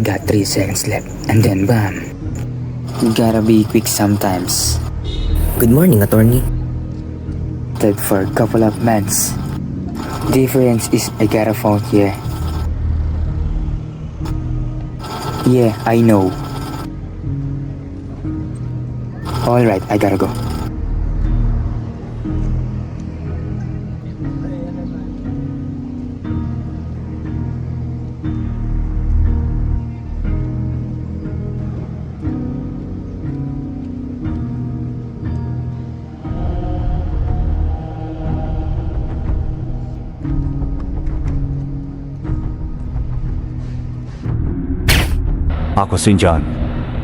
got 3 seconds left, and then bam. You gotta be quick sometimes. Good morning, attorney. That for a couple of months. Difference is I got a phone here. Yeah, I know. Alright, I gotta go. Ako si John.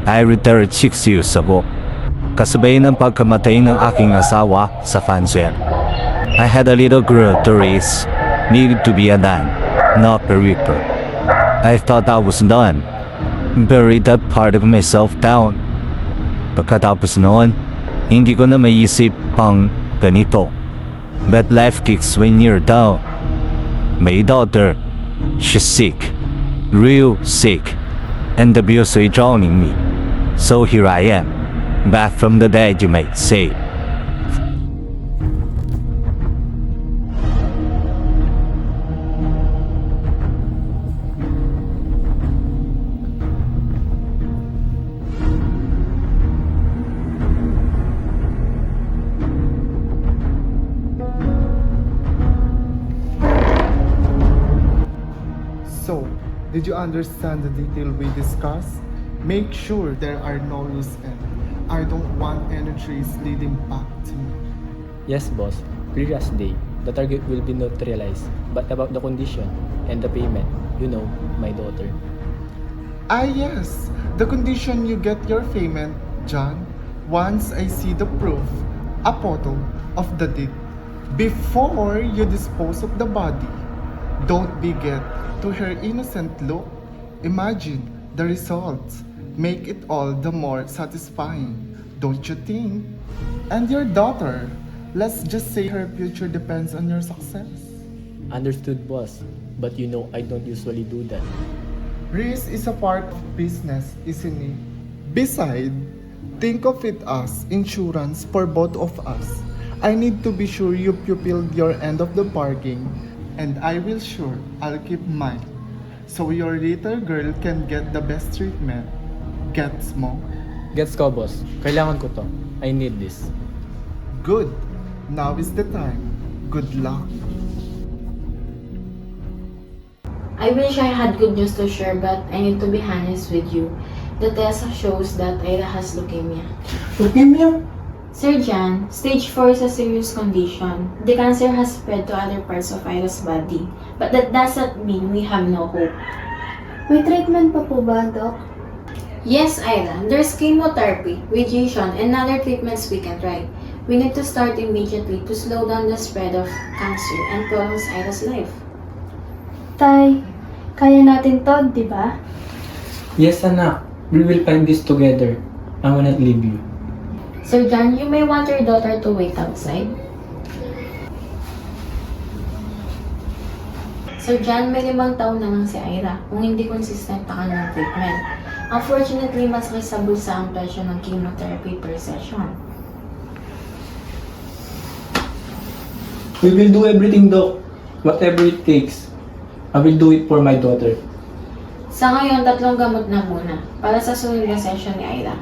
I retired 6 years ago. Kasabay ng pagkamatay ng aking asawa sa cancer. I had a little girl to raise. Needed to be a dad, not a reaper. I thought I was done. Buried that part of myself down. Pagkatapos noon, hindi ko na maisip pang ganito. But life kicks when you're down. My daughter, she's sick. Real sick. And the bills are drowning me. So here I am, back from the dead, you might say. So, did you understand the detail we discussed? Make sure there are no loose ends. I don't want any trace leading back to me. Yes, boss. Clear as day. The target will be neutralized. But about the condition and the payment, you know, my daughter. Ah yes, the condition you get your payment, John, once I see the proof, a photo of the deed, before you dispose of the body. Don't be get to her innocent look. Imagine the results. Make it all the more satisfying, don't you think? And your daughter, let's just say her future depends on your success. Understood, boss. But you know I don't usually do that. Risk is a part of business, isn't it? Besides, think of it as insurance for both of us. I need to be sure you pupilled your end of the bargain, and I will sure I'll keep mine. So your little girl can get the best treatment. Gets mo? Gets ko, boss. Kailangan ko to. I need this. Good. Now is the time. Good luck. I wish I had good news to share, but I need to be honest with you. The test shows that Ira has leukemia. Leukemia? Sir John, stage 4 is a serious condition. The cancer has spread to other parts of Ira's body, but that doesn't mean we have no hope. May treatment pa po ba, Doc? Yes, Ira, there's chemotherapy, radiation, and other treatments we can try. We need to start immediately to slow down the spread of cancer and prolong Ira's life. Tay, kaya natin to, di ba? Yes, anak. We will find this together. I will not leave you. Sir John, you may want your daughter to wait outside. Sir John, may 5 taon na lang si Ira kung hindi consistent pa kanyang treatment. Unfortunately, mas may sa bulsa ang presyo ng chemotherapy per session. We will do everything, Doc. Whatever it takes. I will do it for my daughter. Sa ngayon, 3 gamot na muna para sa susunod na session ni Ira.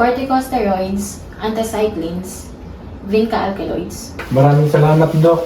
Corticosteroids, anthracyclines, vinca alkaloids. Maraming salamat, Doc.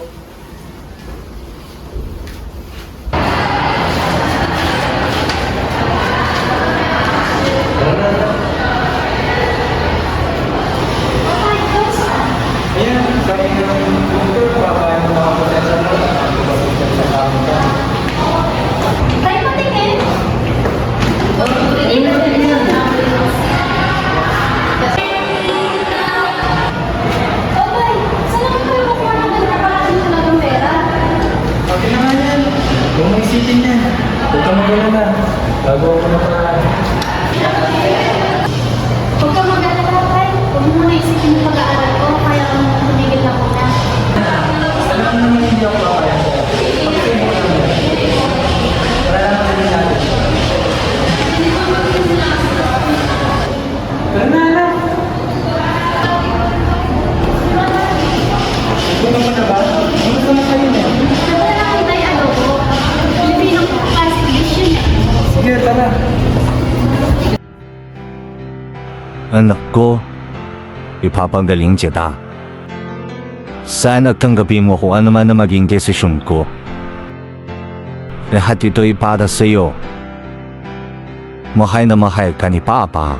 Anak ko, ipapagaling kita. Sana tanggapin mo kung ano man na maging desisyon ko. Lahat ito'y para sa iyo. Mahal na mahal ka ni Papa.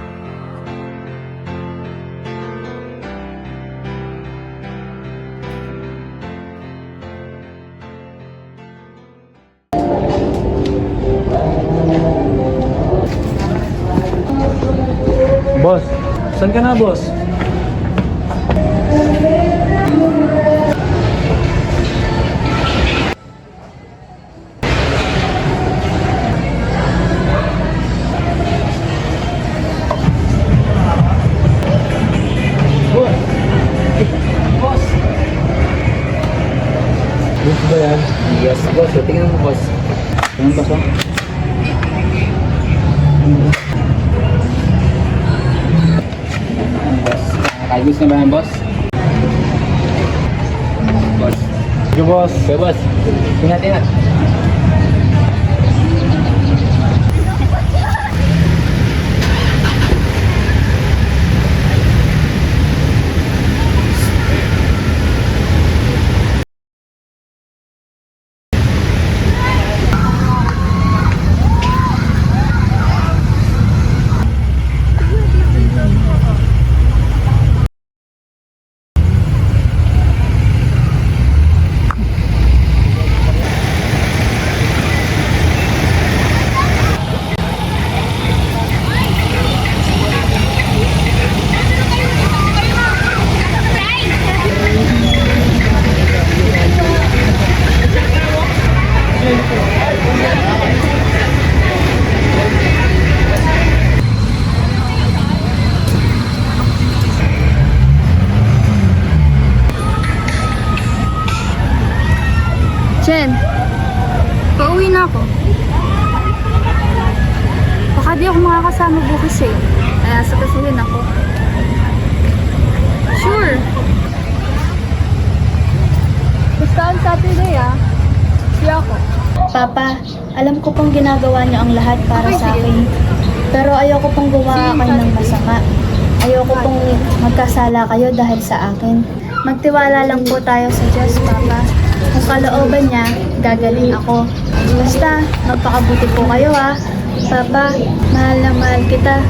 Boss, saan ka na, boss? Boss ba yan? Yes, boss. Tingnan mo, boss. Tingnan, boss, oh. Nakakagos na ba yan, boss? Boss. Sige, boss. Okay, boss. Tingnan. Jen, pauwi na ako. Baka di ako makakasama bukas eh. Kaya sakasuhin ako. Sure. Basta on Saturday See ako. Papa, alam ko pong ginagawa niyo ang lahat para sa akin. Pero ayoko pong gumawa kayo ng masama. Ayoko pong magkasala kayo dahil sa akin. Magtiwala lang po tayo sa Diyos, Papa. Kung kalooban niya, gagaling ako. Basta, magpakabuti po kayo Papa, mahal na mahal kita.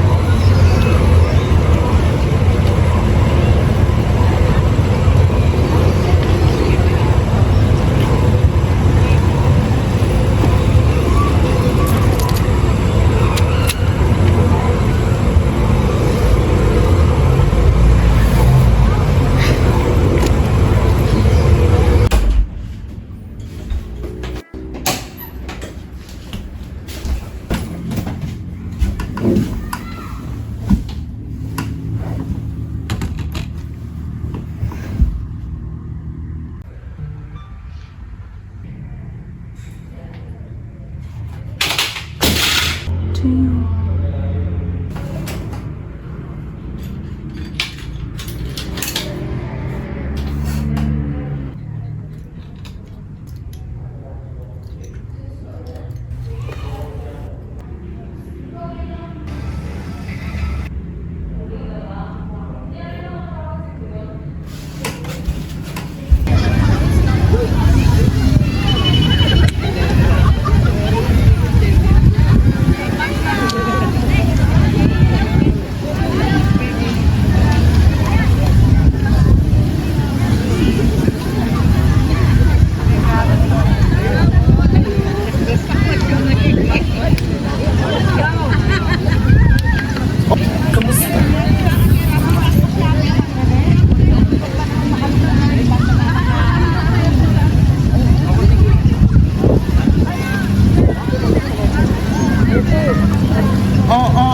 Oo.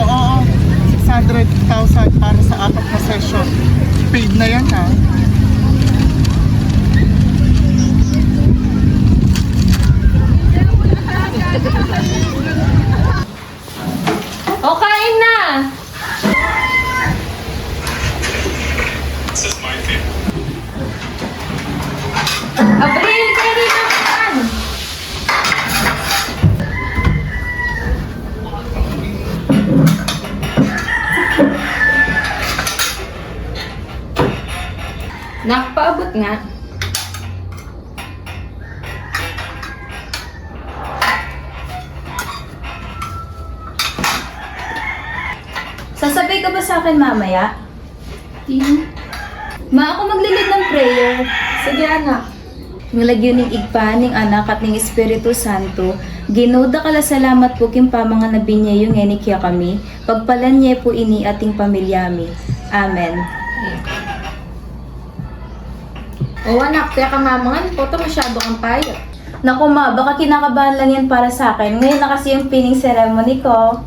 600,000 para sa 4 na session. Paid na yan O, kain na! Abril, kayo dito naman! Nak, paabot nga. Sasabay ka ba sa akin mamaya? Ma, ako maglilid ng prayer. Sige, anak. Ngalagyo ning igpaning anak at ning Espiritu Santo, ginoda kala salamat po kim pa mga nabinya yung enikya kami, pagpalan niya po ini ating pamilyami. Amen. O anak, kaya ka mamangan po, ito masyado kang payo. Naku ma, baka kinakabahan lang yan para sa akin. Ngayon na kasi yung pinning ceremony ko.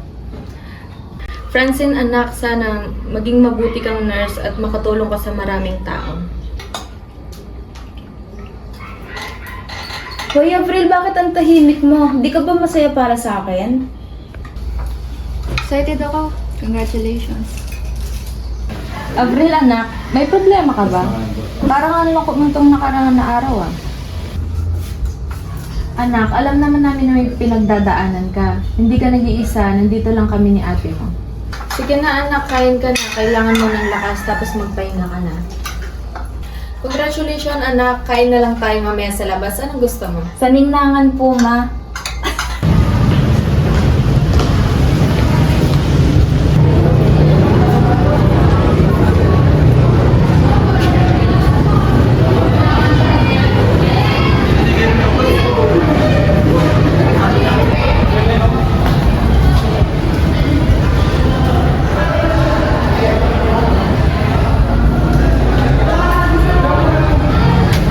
Francine, anak, sana maging mabuti kang nurse at makatulong ka sa maraming tao. Hoy Avril, bakit ang tahimik mo? Di ka ba masaya para sa akin? Excited ako. Congratulations. Avril, anak, may problema ka ba? Parang ang lungkot mo itong nakaraan na araw, ah. Anak, alam naman namin na may pinagdadaanan ka. Hindi ka nag-iisa, nandito lang kami ni ate mo. Sige na anak, kain ka na. Kailangan mo ng lakas, tapos magpahinga ka na. Congratulations anak, kain na lang tayo mamaya sa labas. Anong gusto mo? Sa ningnangan po ma.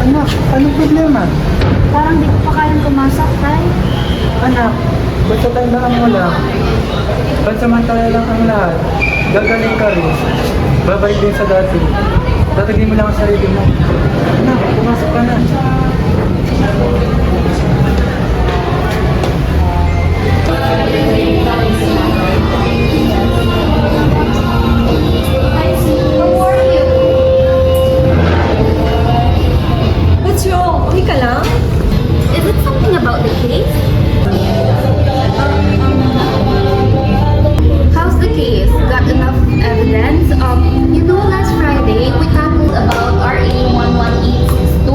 Anak, anong problema? Parang di ko pa kayang kumasak, tay. Anak, basta tandaan mo lang. Pansamantala lang ang lahat. Gagaling ka rin. Babalik din sa dati. Tatagin mo lang ang sarili mo. Anak, pumasok ka na. What's wrong? Okay ka lang? Is it something about the case? How's the case? Got enough evidence? Last Friday, we tackled about RA 11862.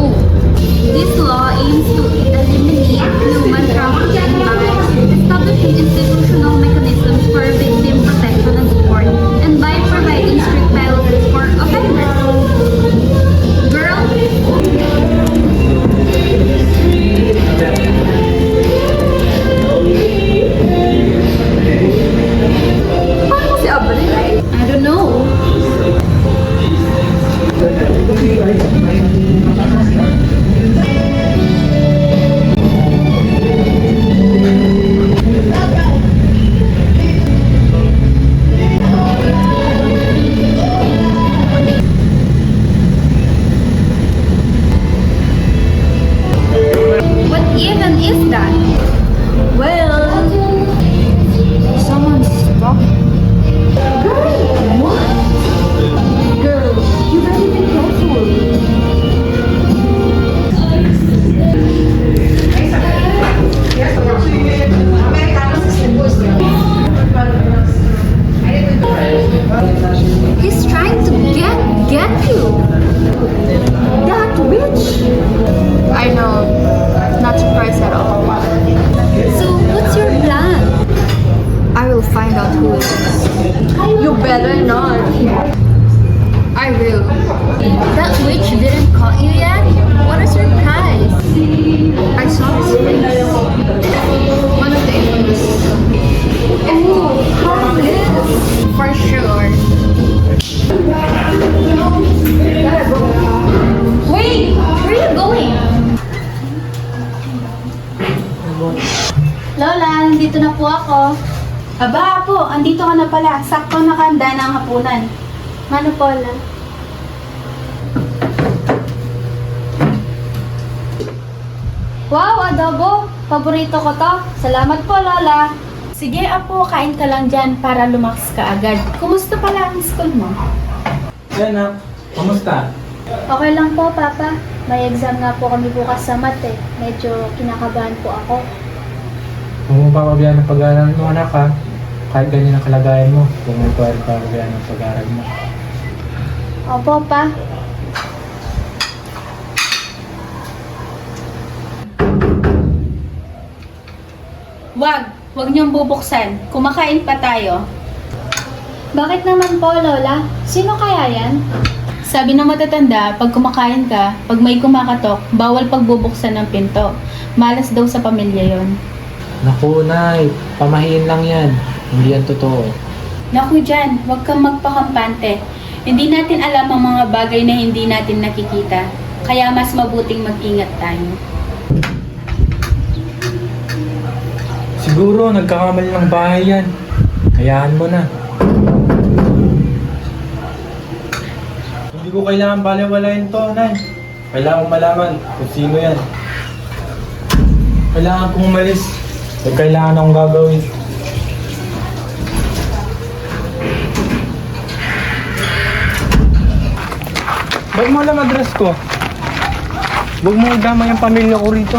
This law aims to eliminate human trafficking by establishing institutional mechanisms for victim protection and support, and by providing strict penalties for offenders. Girl, Paano si Avril? I don't know. What even is that? Well, someone's talking. Girl, you better be careful. He's trying to get you. That witch. I know. Not surprised at all. So, what's your plan? I will find out who it is. You better not. I will. That witch didn't caught you yet? What a surprise! I saw his face. One of the infamous. Oh, harmless. For sure. Wait! Where are you going? Lola, nandito na po ako. Aba po, andito ka na pala. Sakto nakahanda na ang hapunan. Mano po, Lola? Wow, adobo! Paborito ko to. Salamat po, Lola. Sige, apo, kain ka lang dyan para lumaks ka agad. Kumusta pala ang school mo? Hey, anak, kamusta? Okay lang po, Papa. May exam nga po kami bukas sa math eh. Medyo kinakabahan po ako. Huwag mo papabayaan ng pag-aaral mo, anak, ha? Kahit ganyan ang kalagayan mo, huwag mo papabayaan ng pag-aaral mo. Opo, Pa. Wag niyong bubuksan. Kumakain pa tayo. Bakit naman po, Lola? Sino kaya yan? Sabi ng matatanda, pag kumakain ka, pag may kumakatok, bawal pagbubuksan ng pinto. Malas daw sa pamilya yon. Naku, Nay. Pamahiin lang yan. Hindi yan totoo. Naku dyan, huwag kang magpakampante. Hindi natin alam ang mga bagay na hindi natin nakikita. Kaya mas mabuting mag-ingat tayo. Siguro, nagkakamali ng bahay yan. Hayaan mo na. Hindi ko kailangan baliwalain to, Nay. Kailangan kong malaman kung sino yan. Kailangan kong umalis. May kailangan akong gagawin. Ba't mo alam address ko? Huwag mo idama yung pamilya ko rito.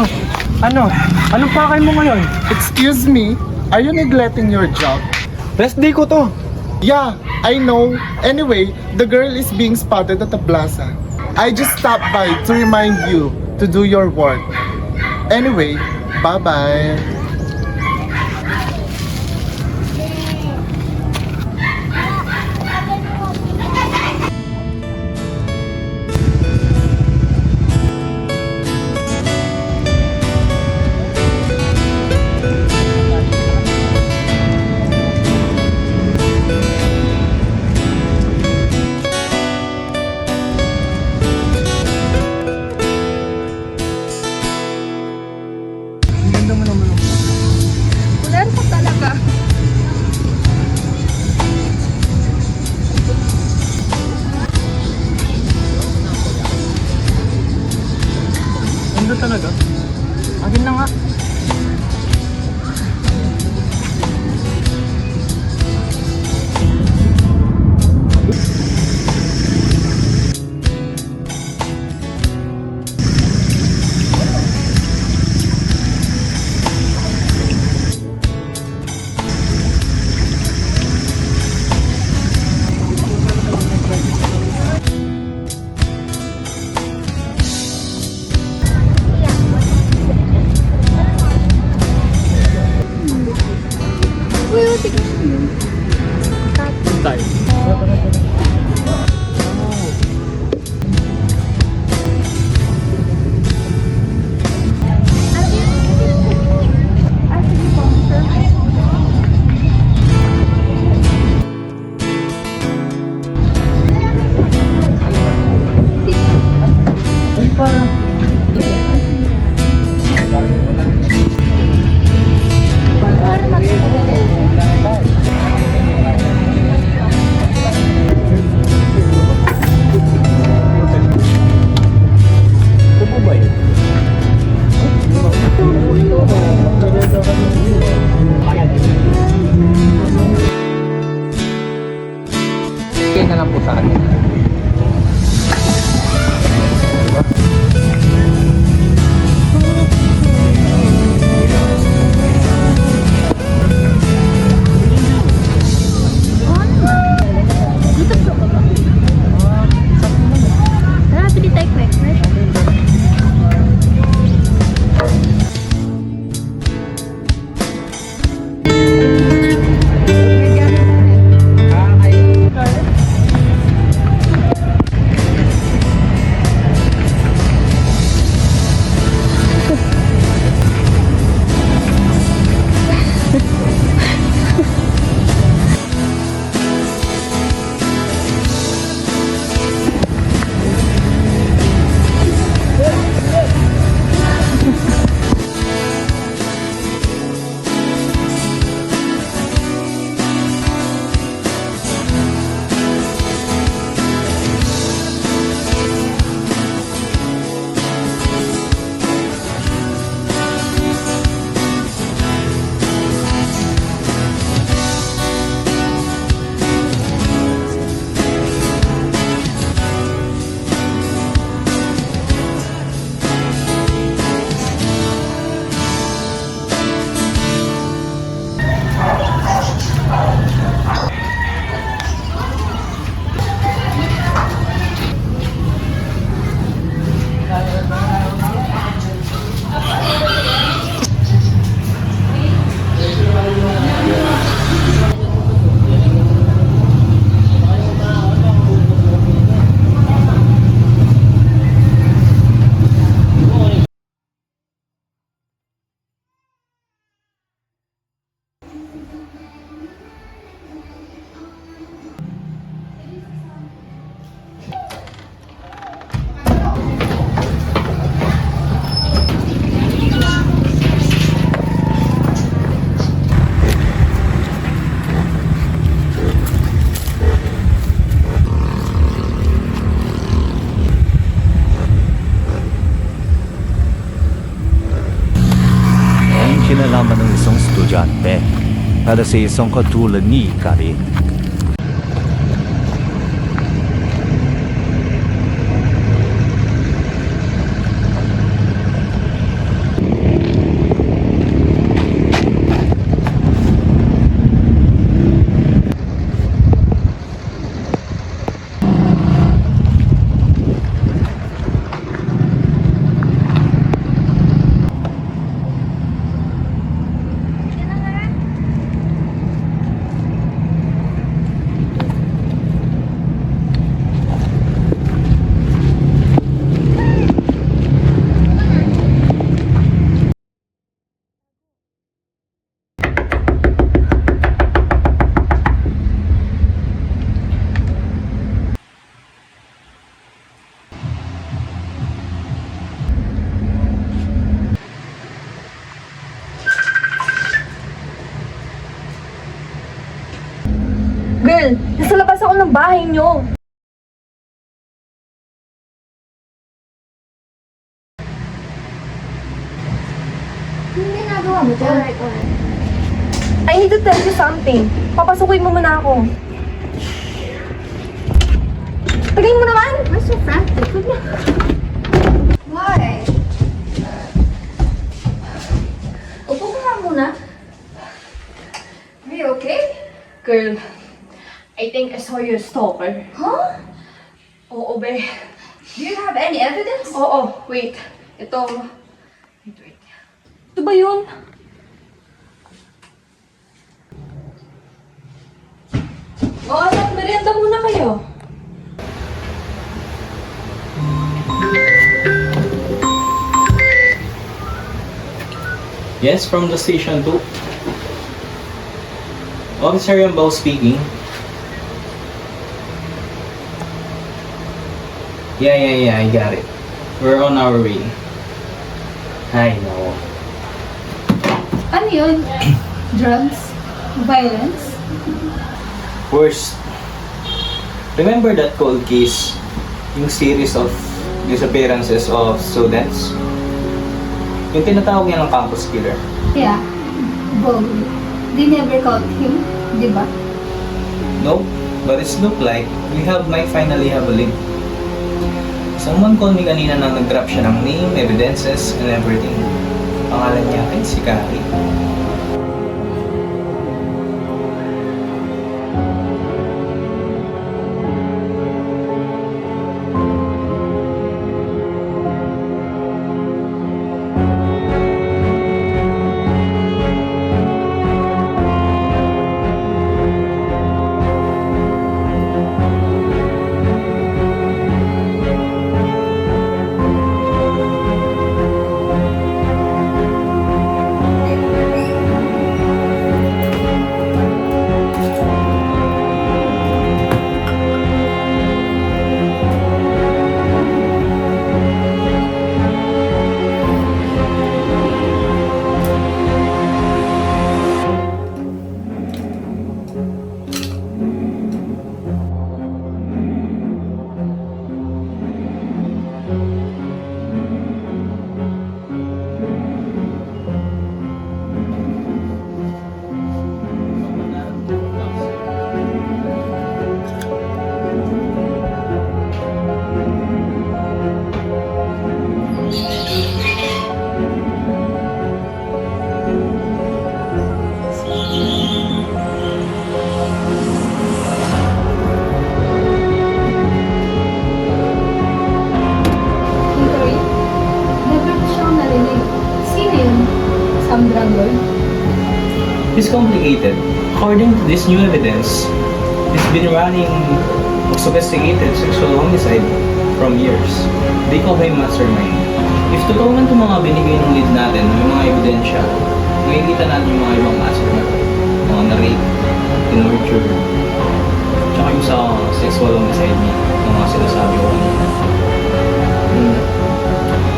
Ano? Anong pakay mo ngayon? Excuse me, are you neglecting your job? Rest day ko to. Yeah, I know. Anyway, the girl is being spotted at the plaza. I just stopped by to remind you to do your work. Anyway, bye-bye. Ano talaga? Akin na nga. 他的是送可图了你咖喱。Girl, nasa labas ako ng bahay niyo. Anong ginagawa mo dyan? I need to tell you something. Papasukin mo muna ako. Tagayin mo naman! Why so frantic? Why? Upo ka nga muna. Are you okay? Girl, I think I saw your stalker. Huh? Oo, be. Do you have any evidence? Oo, wait. Ito. Wait. Ito ba yun? O, anak, merienda muna kayo. Yes, from the station 2. Officer Yambao speaking. Yeah, I got it. We're on our way. I know. Ano yun? Drugs? Violence? Worst. Remember that cold case? Yung series of disappearances of students? Yung tinatawag niya ng campus killer. Yeah. Well, they never caught him, di ba? Nope, but it's look like might finally have a link. Someone called me kanina nang nag-drop siya ng name, evidences, and everything. Pangalan niya ay si Kari. It's complicated. According to this new evidence, it's been running sophisticated sexual homicide from years. They call him mastermind. If totoo man itong mga binigay ng lead natin, may mga ebidensya, makikita natin yung mga ibang mastermind. Mga na-rape, in-torture, tsaka yung sa sexual homicide niya, yung mga sinasabi ko kanina.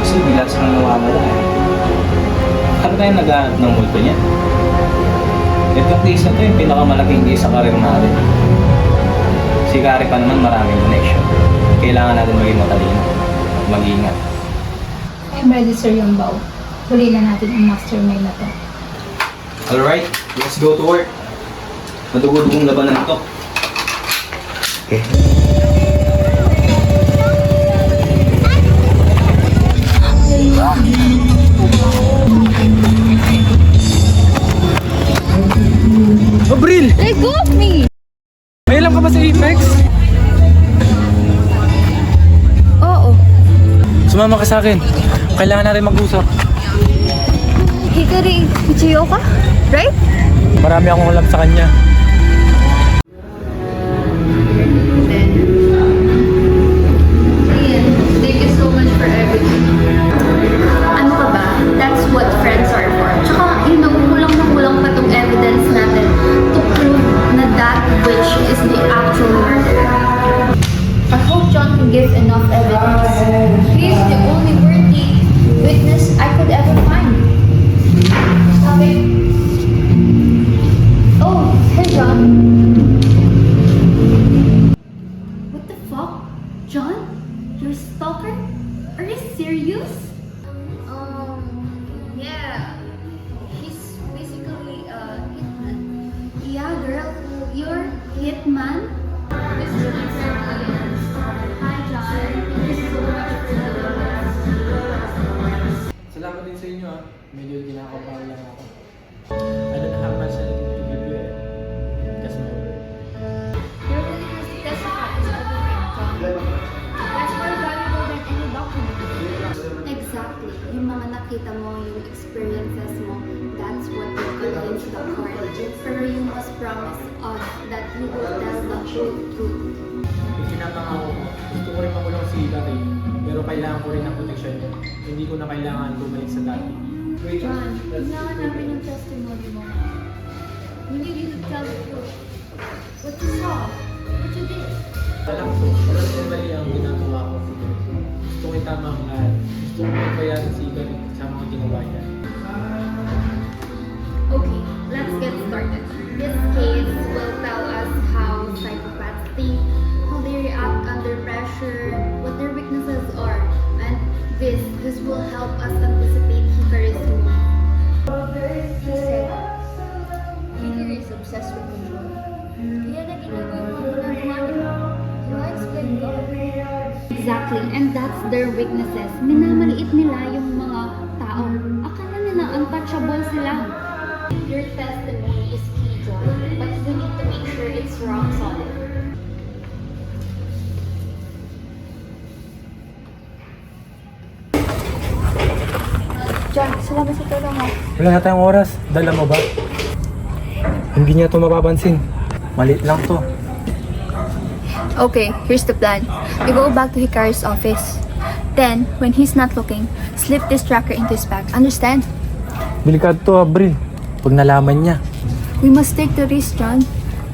Kasi bigla silang nawawala eh. Ano tayo naghahanap ng multo niya? Itong case na ito yung pinakamalaking case sa karir natin. Si Kari pa naman maraming connection. Kailangan natin maging matalino at mag-iingat. I'm ready, Sir Yambao. Huli na natin ang mastermind na to. Alright, let's go to work. Madugo-dugong labanan ito. Okay. Abril! Let go of me! May alam ka ba sa Apex? Oo. Sumama ka sa akin. Kailangan natin mag-usap. Hikari Ichioka? Right? Marami akong alam sa kanya. Ian, thank you so much for everything. Ano ka ba? That's what friends are for. Tsaka, kulang na kulang pa tong evidence natin to prove na that witch is the actual murderer. I hope John can give enough evidence. He's the only worthy witness I could ever find. Stop it. Oh, hey John. What the fuck? John? You're a stalker? Are you serious? Yeah. He's basically a hitman. Yeah, girl. You're hitman? This is my friend Ian. Hi, John. Thank you so much for doing this. Salamat din sa inyo Medyo kinakabahan lang ako. I don't have much anything to give you Just my word. Your willingness to testify is everything, John. That's more valuable than any document. Exactly. Yung mga nakita mo, yung experiences mo, that's what will convince the court. Pero you must promise us that you will tell the whole truth. Yung pinapangako ko, gusto ko rin makulong si Larry. Pero kailangan ko rin ng protection niya. Hindi ko na kailangan bumalik sa dati. John, kailangan namin yung testimony mo. We need you to tell the truth. What you saw, what you did. Alam ko, walang mali ang ginagawa ko. Gusto ko itama ang lahat. Gusto ko ipayarin si Larry sa mga ginawa niya. Okay, let's get started. This case will tell us how psychopaths think, how they react under pressure, what their weaknesses are, and this will help us anticipate Hikari's move. He said, Hikari is obsessed with control. Kaya na ginagawa mo ang ginagawa. You explain God. Exactly, and that's their weaknesses. Minamaliit nila yung mga tao. Akala nila untouchable sila. Your testimony is key, John, but we need to make sure it's rock solid. John, salamat sa tulong mo. Wala na tayong oras. Dala mo ba? Hindi niya ito mapapansin. Maliit lang to. Okay, here's the plan. You go back to Hikari's office. Then, when he's not looking, slip this tracker into his bag. Understand? Delikado to, Abril. Pag nalaman niya. We must take the risk, John.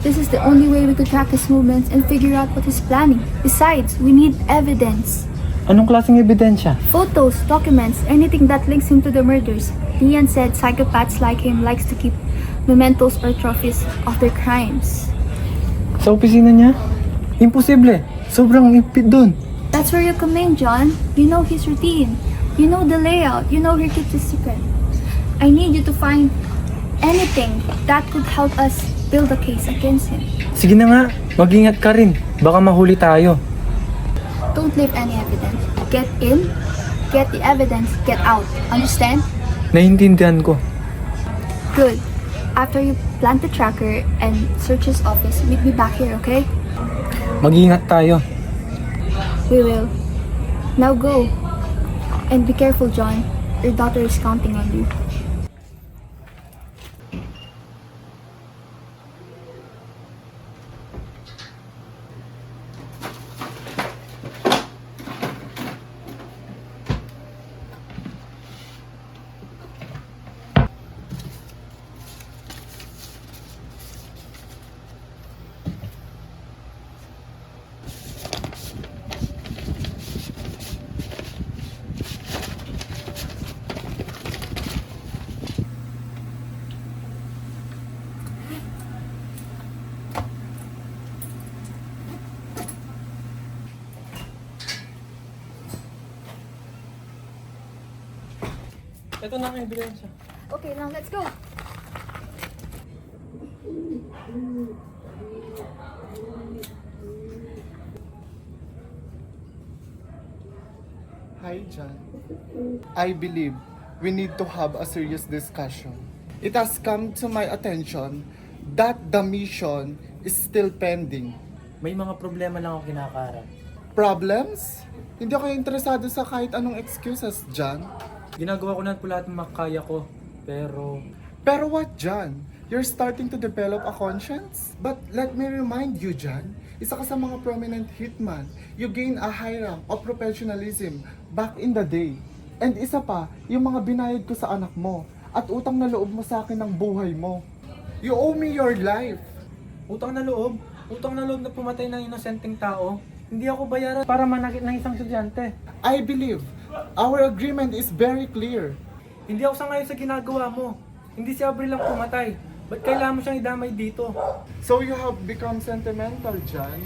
This is the only way we could track his movements and figure out what he's planning. Besides, we need evidence. Anong klaseng ebidensya? Photos, documents, anything that links him to the murders. Ian said psychopaths like him likes to keep mementos or trophies of their crimes. Sa opisina niya? Imposible. Sobrang ipit dun. That's where you come in, John. You know his routine. You know the layout. You know he keeps his secret. I need you to find anything that could help us build a case against him. Sige na nga. Mag-ingat ka rin. Baka mahuli tayo. Don't leave any evidence. Get in, get the evidence, get out. Understand? Naiintindihan ko. Good. After you plant the tracker and search his office, meet me back here, okay? Mag-ingat tayo. We will. Now go. And be careful, John. Your daughter is counting on you. Ito na ang ebidensya. Okay, now let's go. Hi, John. I believe we need to have a serious discussion. It has come to my attention that the mission is still pending. May mga problema lang ako kinakaharap. Problems? Hindi ako interesado sa kahit anong excuses, John. Ginagawa ko na po lahat ng makakaya ko. Pero what, John? You're starting to develop a conscience? But let me remind you, John, isa ka sa mga prominent hitman. You gain a high rank of professionalism back in the day. And isa pa, yung mga binayad ko sa anak mo at utang na loob mo sa akin ng buhay mo. You owe me your life. Utang na loob? Utang na loob na pumatay ng inosenteng tao? Hindi ako bayaran para manakit ng isang estudyante. I believe our agreement is very clear. Hindi ako sangayon sa ginagawa mo. Hindi si Abril lang pumatay. Ba't kailangan mo siyang idamay dito? So you have become sentimental, John?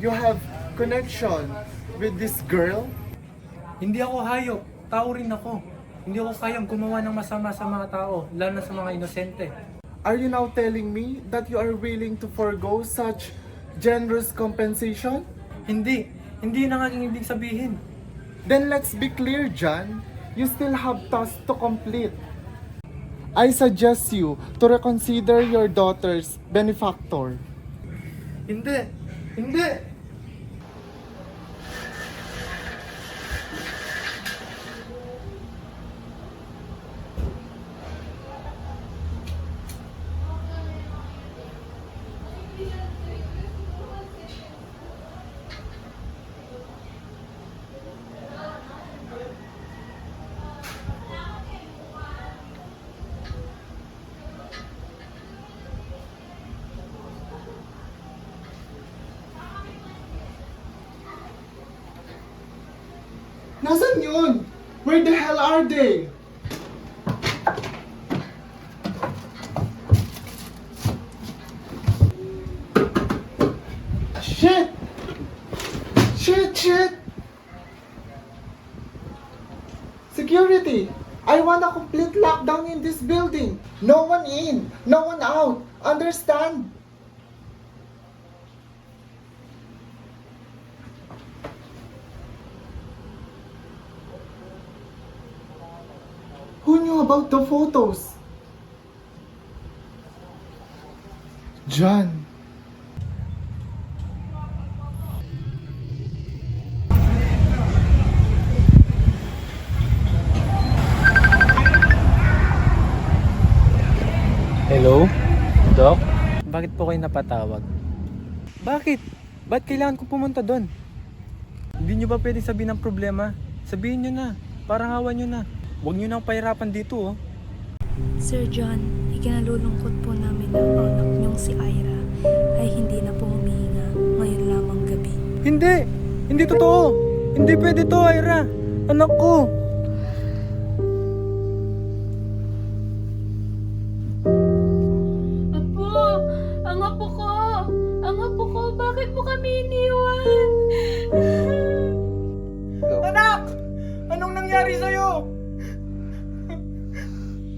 You have connection with this girl? Hindi ako hayop. Tao rin ako. Hindi ako kayang gumawa ng masama sa mga tao, lalo na sa mga inosente. Are you now telling me that you are willing to forgo such generous compensation? Hindi. Hindi na nga aking ibig sabihin. Then let's be clear, John. You still have tasks to complete. I suggest you to reconsider your daughter's benefactor. Hindi. Hindi. Nasaan yun? Where the hell are they? Shit! Shit! Security! I want a complete lockdown in this building. No one in, no one out. Understand? Who knew about the photos? John. Hello? Doc? Bakit po kayo napatawag? Bakit? Ba't kailangan ko pumunta doon? Hindi nyo ba pwede sabihin ng problema? Sabihin nyo na. Parang awan nyo na. Huwag nyo nang pahirapan dito, oh. Sir John, ikinalulungkot po namin na ang anak niyong si Ira ay hindi na po humihinga ngayon lamang gabi. Hindi! Hindi totoo! Hindi pwede to, Ira! Anak ko! Apo! Ang apo ko! Ang apo ko! Bakit mo kami iniwan? Anak! Anong nangyari sa'yo?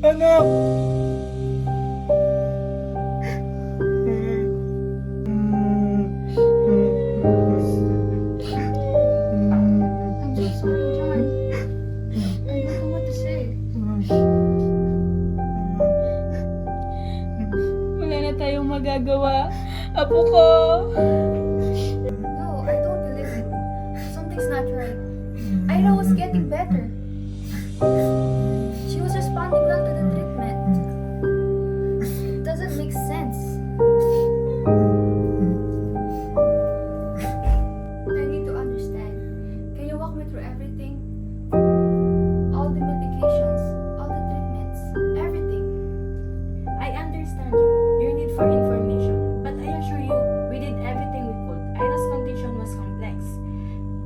Anak! I'm so sorry, John. I don't know what to say. Wala na tayong magagawa. Apo ko! No, I don't believe it. Something's not right. Ira was getting better. She was responding well to the treatment. It doesn't make sense. I need to understand. Can you walk me through everything? All the medications, all the treatments, everything. I understand your need for information, but I assure you, we did everything we could. Ira's condition was complex.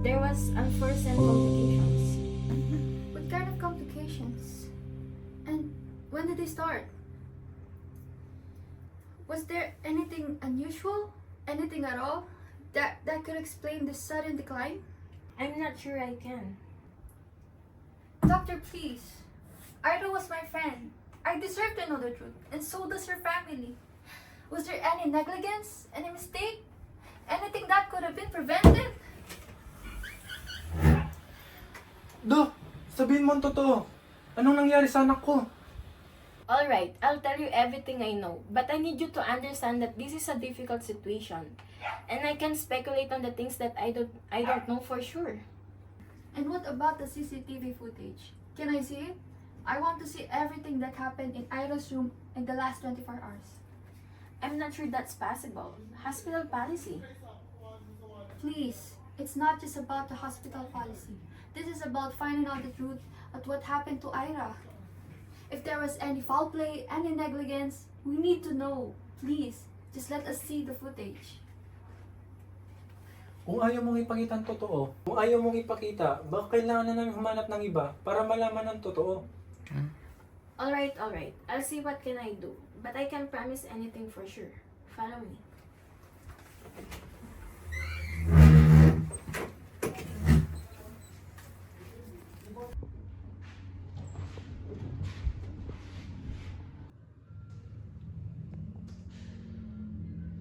There was unforeseen complications. What kind of complications? And when did they start? Was there anything unusual? Anything at all? That could explain the sudden decline? I'm not sure I can. Doctor, please. Ida was my friend. I deserve to know the truth, and so does her family. Was there any negligence? Any mistake? Anything that could have been prevented? Dok, sabihin mo ang totoo. Anong nangyari sa anak ko? Alright, I'll tell you everything I know, but I need you to understand that this is a difficult situation. And I can speculate on the things that I don't know for sure. And what about the CCTV footage? Can I see it? I want to see everything that happened in Ira's room in the last 24 hours. I'm not sure that's possible. Hospital policy. Please, it's not just about the hospital policy. This is about finding out the truth at what happened to Ira. If there was any foul play, any negligence, we need to know. Please, just let us see the footage. Kung ayaw mong ipakita ang totoo, kung ayaw mong ipakita, baka kailangan na namin humanap ng iba para malaman ang totoo. Alright. I'll see what can I do. But I can't promise anything for sure. Follow me.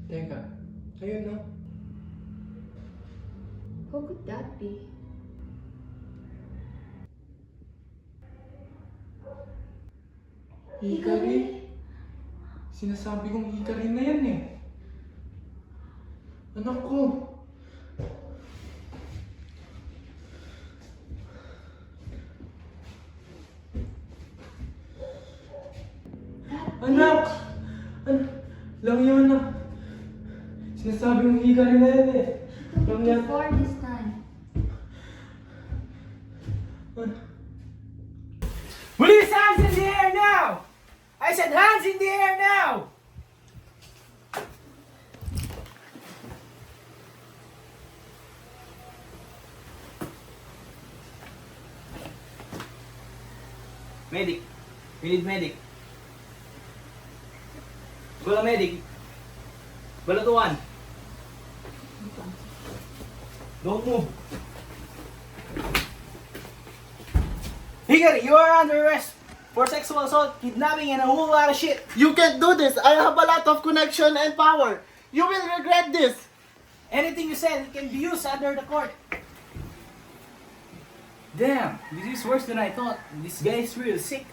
Teka, ayun no? Who could that be? Hikari? Sinasabi kong Hikari na yan eh. Anak ko. Anak! Lang yun na. Sinasabi kong Hikari na yan eh. Lang yan. Before this time. Police, hands in the air now! I said hands in the air now! Medic. We need medic. Go medic. Balatuan. Don't move. Hikari, you are under arrest for sexual assault, kidnapping, and a whole lot of shit. You can't do this. I have a lot of connection and power. You will regret this. Anything you said can be used under the court. Damn, this is worse than I thought. This guy is real sick.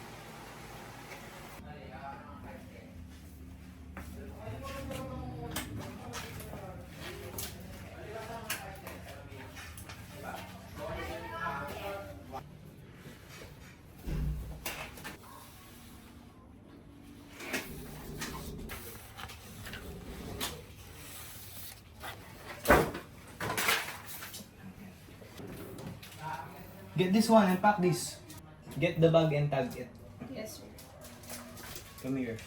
Get this one and pack this. Get the bag and tag it. Yes, sir. Come here.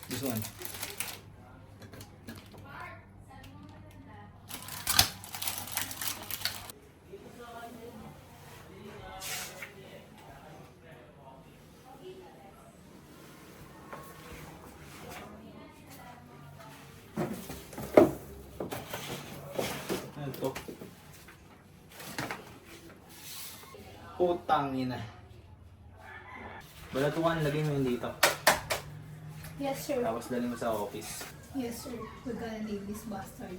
This one. Ano to? Putang ina. Balatuan, lagay mo yun dito. Yes, sir. Tapos dali mo sa office. Yes, sir. We're gonna leave this bastard.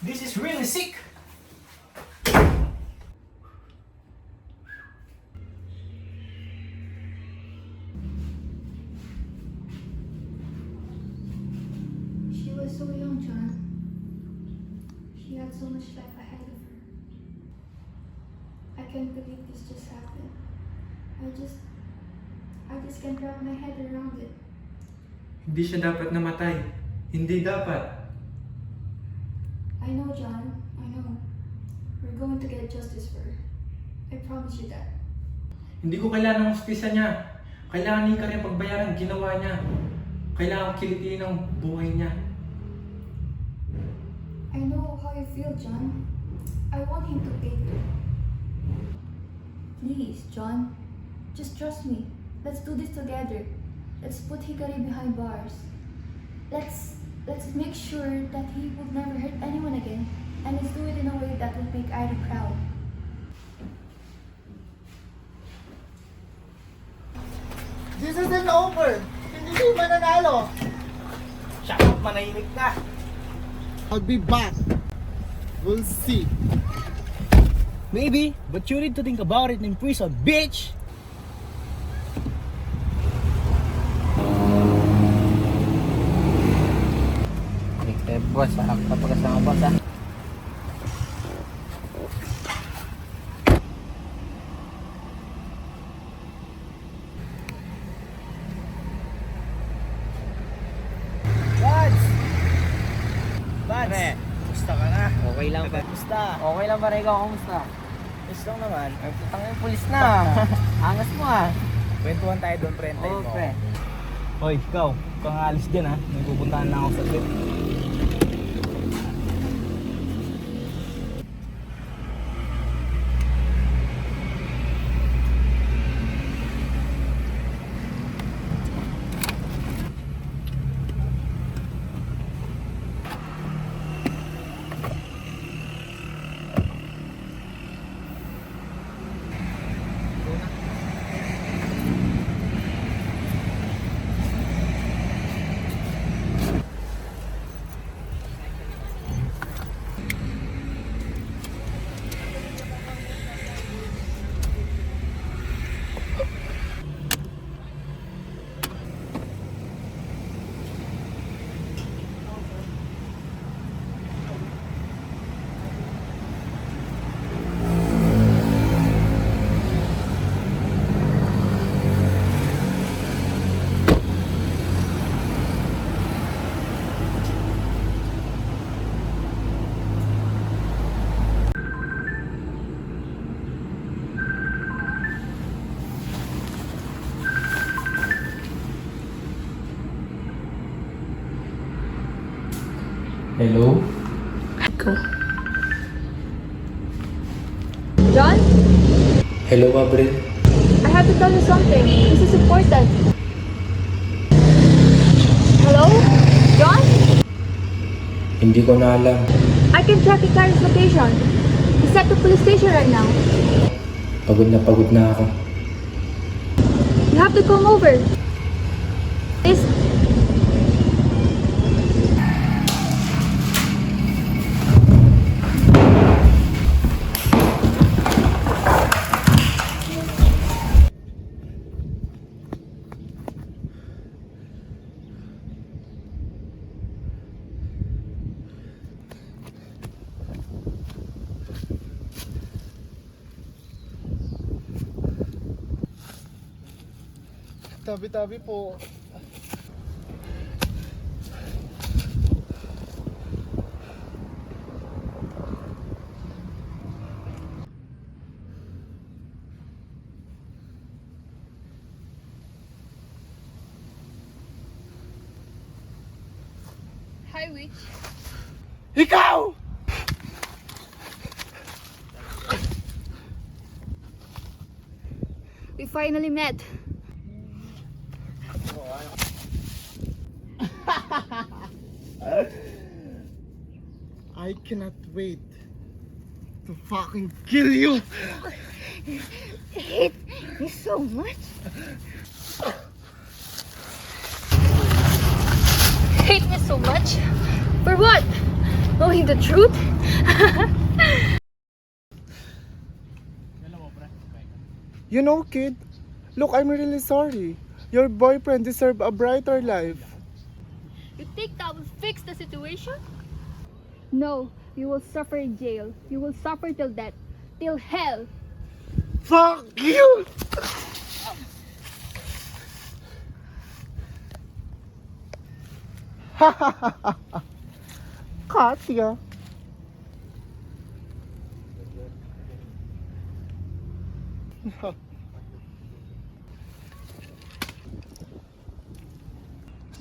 This is really sick! She was so young, John. She had so much life ahead of her. I can't believe this just happened. I just can't wrap my head around it. Hindi siya dapat namatay. Hindi dapat. I know, John. I know. We're going to get justice for her. I promise you that. Hindi ko kailangan ng hustisya niya. Kailangan ni Hikari pagbayaran ang ginawa niya. Kailangan kilitiin ang buhay niya. I know how you feel, John. I want him to pay too. Please, John. Just trust me. Let's do this together. Let's put Hikari behind bars. Let's make sure that he will never hurt anyone again. And let's do it in a way that will make Ira proud. This isn't over. Hindi Sino yung mananalo? Shut up, manahimik ka. I'll be back. We'll see. Maybe, but you need to think about it in prison, bitch! Boss, kapagkasama boss ah. Buds! Buds! Kumusta ka na? Okay lang pa. Kumusta? Okay lang pare, ikaw kamusta? Gusto lang naman. Ay, putang yung pulis na. Angas mo ah. Kwentuhan tayo doon, pre. Oo, pre. Hoy, ikaw. Kung alis dyan ha, may pupuntahan lang ako sa trip. Hello? John, Hello, Abril. I have to tell you something. This is important. Hello? John? Hindi ko na alam. I can track Ikaru's location. He's at the police station right now. Pagod na ako. You have to come over. Please. Tabi-tabi po. Hi, Witch. Ikaw! We finally met. I cannot wait to fucking kill you! Hate me so much. Hate me so much? For what? Knowing the truth? You know, kid, look, I'm really sorry. Your boyfriend deserves a brighter life. You think that will fix the situation? No, you will suffer in jail. You will suffer till death. Till hell. Fuck you! Katya.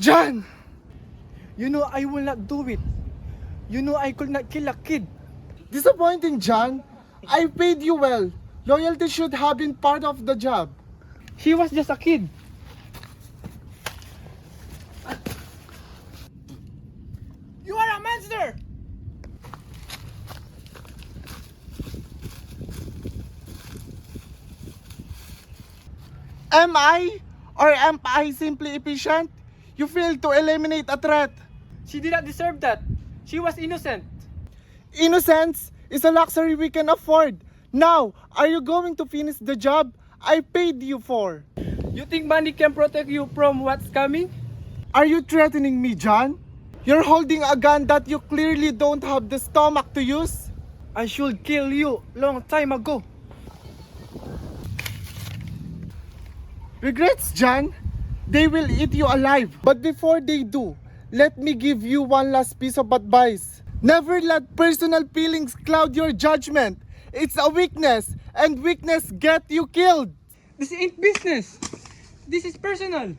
John! You know I will not do it. You know I could not kill a kid. Disappointing, John. I paid you well. Loyalty should have been part of the job. She was just a kid. You are a monster! Am I? Or am I simply efficient? You failed to eliminate a threat. She did not deserve that. She was innocent. Innocence is a luxury we can afford. Now, are you going to finish the job I paid you for? You think money can protect you from what's coming? Are you threatening me, John? You're holding a gun that you clearly don't have the stomach to use? I should kill you long time ago. Regrets, John? They will eat you alive. But before they do, let me give you one last piece of advice. Never let personal feelings cloud your judgment. It's a weakness, and weakness get you killed. This ain't business. This is personal.